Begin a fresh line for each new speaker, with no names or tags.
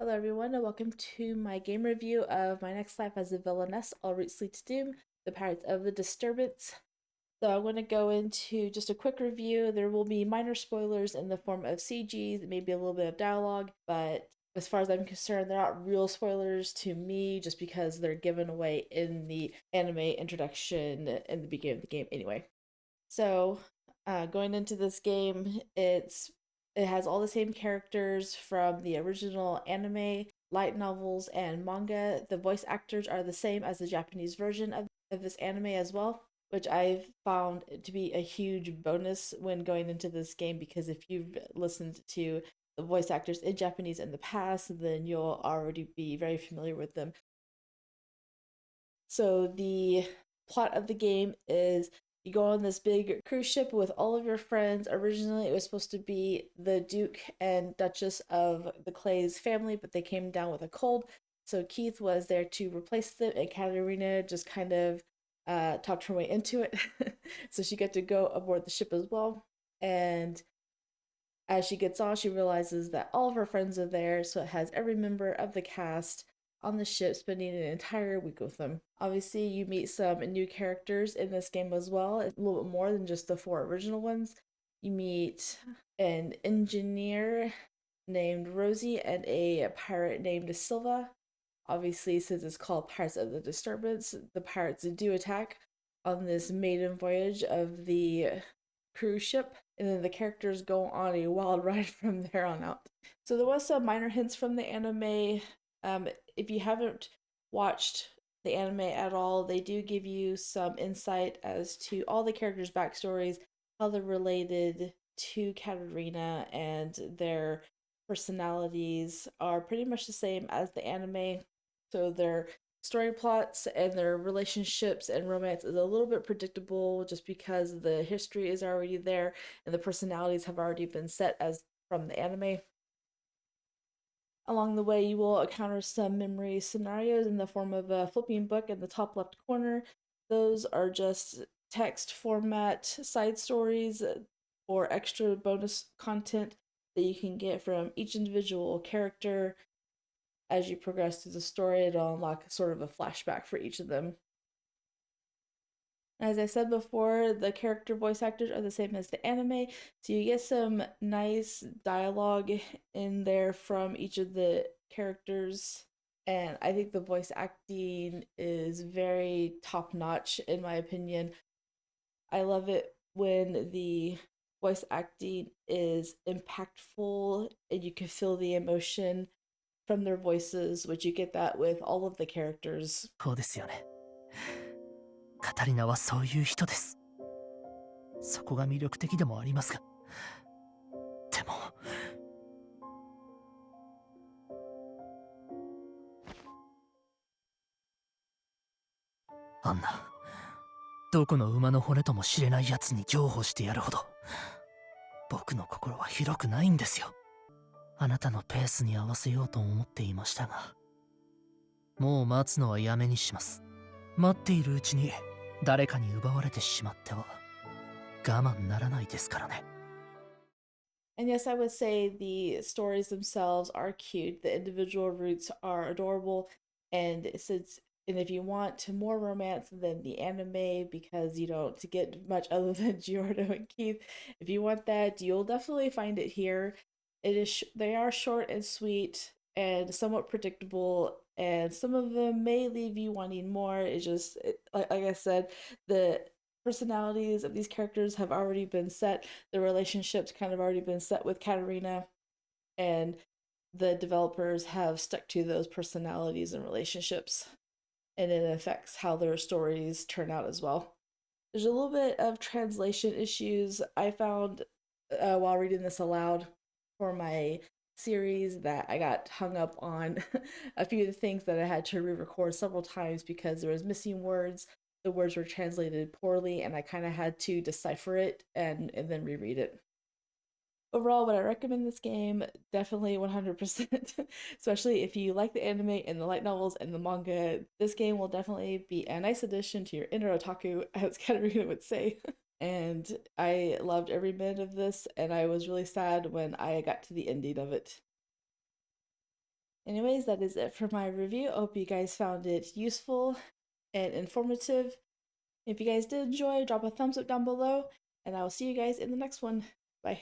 Hello everyone and welcome to my game review of My Next Life as a Villainess, All Routes Lead to Doom, the Pirates of the Disturbance. So I'm going to go into just a quick review. There will be minor spoilers in the form of CGs, maybe a little bit of dialogue, but as far as I'm concerned, they're not real spoilers to me just because they're given away in the anime introduction in the beginning of the game anyway. So, going into this game, it has all the same characters from the original anime, light novels, and manga. The voice actors are the same as the Japanese version of this anime as well, which I've found to be a huge bonus when going into this game because if you've listened to the voice actors in Japanese in the past, then you'll already be very familiar with them. So the plot of the game is you go on this big cruise ship with all of your friends. Originally, it was supposed to be the Duke and Duchess of the Clay's family, but they came down with a cold. So Keith was there to replace them, and Katarina just kind of talked her way into it. So she got to go aboard the ship as well. And as she gets on, she realizes that all of her friends are there, so it has every member of the cast on the ship spending an entire week with them. Obviously, you meet some new characters in this game as well, a little bit more than just the four original ones. You meet an engineer named Rosie and a pirate named Silva. Obviously, since it's called Pirates of the Disturbance, the pirates do attack on this maiden voyage of the cruise ship, and then the characters go on a wild ride from there on out. So there was some minor hints from the anime. If you haven't watched the anime at all, they do give you some insight as to all the characters' backstories, how they're related to Katarina, and their personalities are pretty much the same as the anime. So their story plots and their relationships and romance is a little bit predictable just because the history is already there and the personalities have already been set as from the anime. Along the way, you will encounter some memory scenarios in the form of a flipping book in the top left corner. Those are just text format side stories or extra bonus content that you can get from each individual character. As you progress through the story, it'll unlock sort of a flashback for each of them. As I said before, the character voice actors are the same as the anime, so you get some nice dialogue in there from each of the characters. And I think the voice acting is very top notch, in my opinion. I love it when the voice acting is impactful and you can feel the emotion from their voices, which you get that with all of the characters.
そうですよね。カタリナはそういう人です。そこが魅力的でもありますが。でも。あんな、どこの馬の骨とも知れない奴に譲歩してやるほど、僕の心は広くないんですよ。あなたのペースに合わせようと思っていましたが、もう待つのはやめにします。待っているうちに誰かに奪われてしまっては我慢ならないですからね。
And yes, I would say the stories themselves are cute. The individual roots are adorable, and if you want more romance than the anime because you don't get much other than Giordo and Keith, if you want that, you'll definitely find it here. They are short and sweet and somewhat predictable, and some of them may leave you wanting more. Like I said, the personalities of these characters have already been set. The relationships kind of already been set with Katarina, and the developers have stuck to those personalities and relationships, and it affects how their stories turn out as well. There's a little bit of translation issues I found while reading this aloud for my series that I got hung up on a few of the things that I had to re-record several times because there was missing words. The words were translated poorly, and I kind of had to decipher it and then reread it. Overall, would I recommend this game? Definitely 100%. Especially if you like the anime and the light novels and the manga, this game will definitely be a nice addition to your inner otaku, as Katarina would say. And I loved every minute of this, and I was really sad when I got to the ending of it. anyways, that is it for my review. I hope you guys found it useful and informative. If you guys did enjoy, drop a thumbs up down below, and I will see you guys in the next one. Bye.